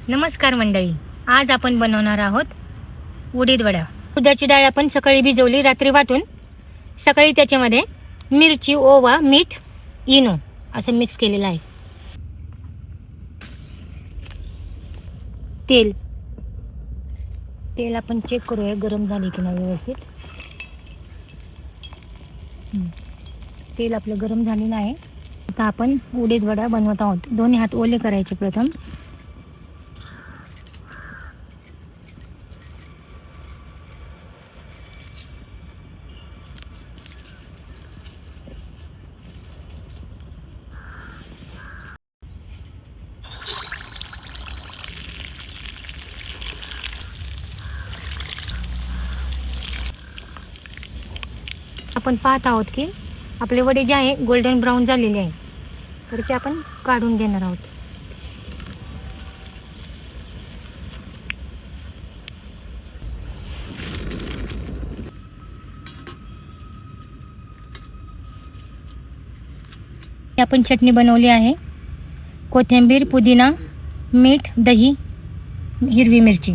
नमस्कार मंडळी, आज आपण बनवणार आहोत उडीद वडा। उडदाची डाळ आपण सकाळी भिजवली, रात्री वाटून सकाळी त्याच्यामध्ये मिरची, ओवा, मीठ, इनो असं मिक्स केलेलं आहे। तेल आपण चेक करूया गरम झाले की नाही व्यवस्थित। तेल आपलं गरम झालेलं आहे। आता आपण उडीद वडा बनवत आहोत। दोन्ही हात ओले करायचे प्रथम। आपण पाहत आहोत की आपले वडे जे आहे गोल्डन ब्राउन झालेले आहे, तर ते आपण काढून घेणार आहोत। आपण चटणी बनवली आहे, कोथिंबीर, पुदिना, मीठ, दही, हिरवी मिरची।